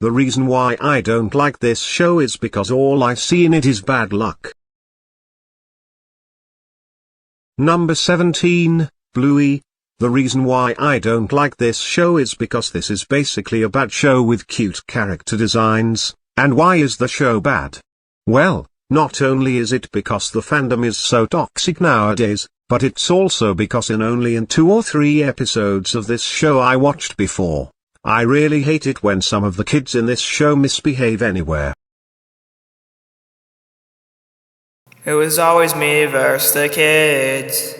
The reason why I don't like this show is because all I see in it is bad luck. Number 17, Bluey. The reason why I don't like this show is because this is basically a bad show with cute character designs. And why is the show bad? Well, not only is it because the fandom is so toxic nowadays, but it's also because in 2 or 3 episodes of this show I watched before. I really hate it when some of the kids in this show misbehave anywhere. It was always me versus the kids,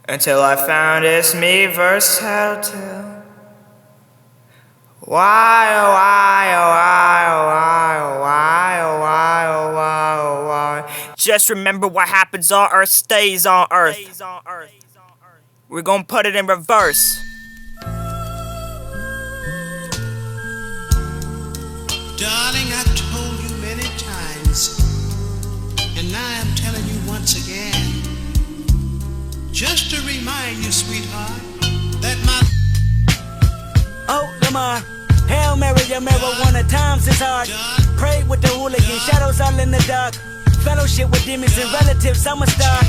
until I found it's me versus Tattletale. Why, oh why, oh why, oh why, oh why, oh why, oh why, oh why. Just remember what happens on Earth stays on Earth. We're gonna put it in reverse. Darling, I've told you many times, and now I'm telling you once again, just to remind you, sweetheart, that my... Oh, Lamar, Hail Mary, your marijuana times is hard. Pray with the hooligan, shadows all in the dark. Fellowship with demons and relatives, I'm a star.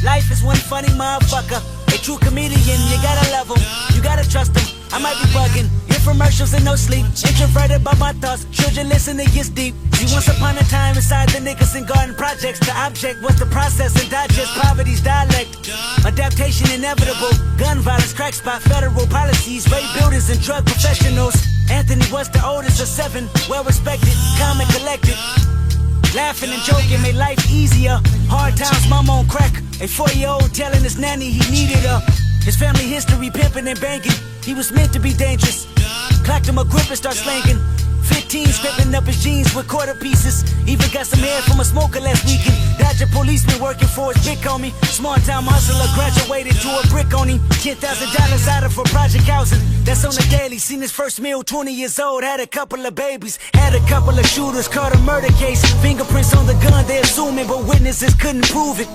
Life is one funny motherfucker. A true comedian, you gotta love him, you gotta trust him. I might be bugging, infomercials and no sleep. Introverted by my thoughts, should you listen, it gets deep. See, once upon a time inside the Nicholson Garden Projects, the object was the process and digest poverty's dialect. Adaptation inevitable, gun violence, crack spot, federal policies, rape builders and drug professionals. Anthony was the oldest of 7, well respected, calm and collected. Laughing and joking made life easier. Hard times, mama on crack. A 4-year-old telling his nanny he needed her. His family history pimping and banking. He was meant to be dangerous. Clacked him a grip and start slanging. 15 scraping up his jeans with quarter pieces. Even got some hair from a smoker last weekend. Dodger policeman working for his big homie. Small time hustler graduated to a brick on him. $10,000 out of for project housing. That's on the daily. Seen his first meal, 20 years old. Had a couple of babies. Had a couple of shooters. Caught a murder case. Fingerprints on the gun, they assuming, but witnesses couldn't prove it.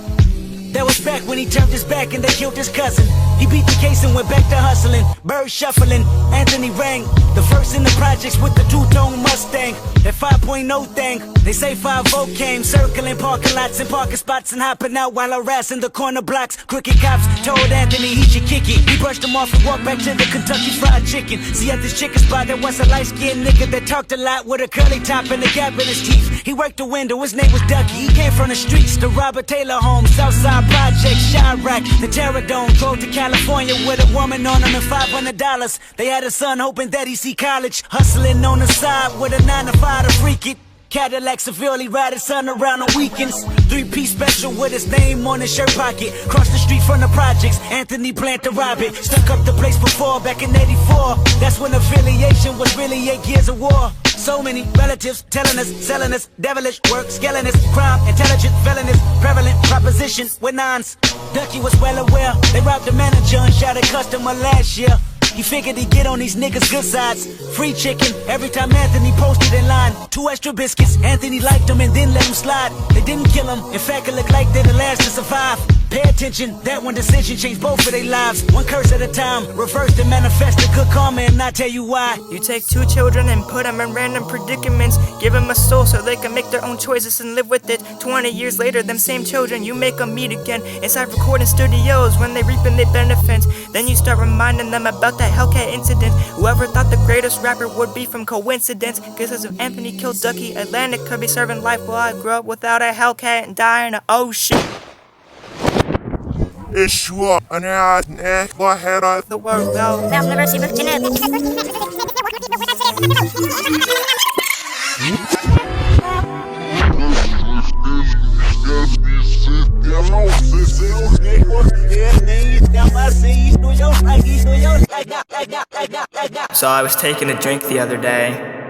That was back when he turned his back and they killed his cousin. He beat the case and went back to hustling. Bird shuffling, Anthony rang. The first in the projects with the 2-tone Mustang. That 5.0 thing. They say 5-0 came, circling parking lots and parking spots and hopping out while harassing the corner blocks. Crooked cops told Anthony he should kick it. He brushed him off and walked back to the Kentucky Fried Chicken. See, at this chicken spot there was a light-skinned nigga that talked a lot with a curly top and a gap in his teeth. He worked the window, his name was Ducky. He came from the streets, the Robert Taylor home, Southside Project, Chirac, the Terror Dome. Drove to California with a woman on him and $500. They had a son hoping that he see college. Hustling on the side with a 9-to-5 to freak it. Cadillac severely ride his son around on weekends. 3-piece special with his name on his shirt pocket. Cross the street from the projects, Anthony planned to rob it. Stuck up the place before, back in '84. That's when affiliation was really 8 years of war. So many relatives telling us, selling us, devilish work, scaling us, crime, intelligent, felonies, prevalent proposition with nines. Ducky was well aware, they robbed the manager and shot a customer last year. He figured he'd get on these niggas' good sides. Free chicken every time Anthony posted in line. 2 extra biscuits, Anthony liked them and then let them slide. They didn't kill him, in fact it looked like they're the last to survive. Pay attention, that one decision changed both of their lives. One curse at a time, reversed and manifested good karma, and I'll tell you why. You take 2 children and put them in random predicaments. Give them a soul so they can make their own choices and live with it. 20 years later, them same children, you make them meet again inside recording studios when they reaping their benefits. Then you start reminding them about that Hellcat incident. Whoever thought the greatest rapper would be from coincidence? Because if Anthony killed Ducky, Atlantic could be serving life while I grew up without a Hellcat and die in the ocean. Issue an ad what had I The world though. So I was taking a drink the other day.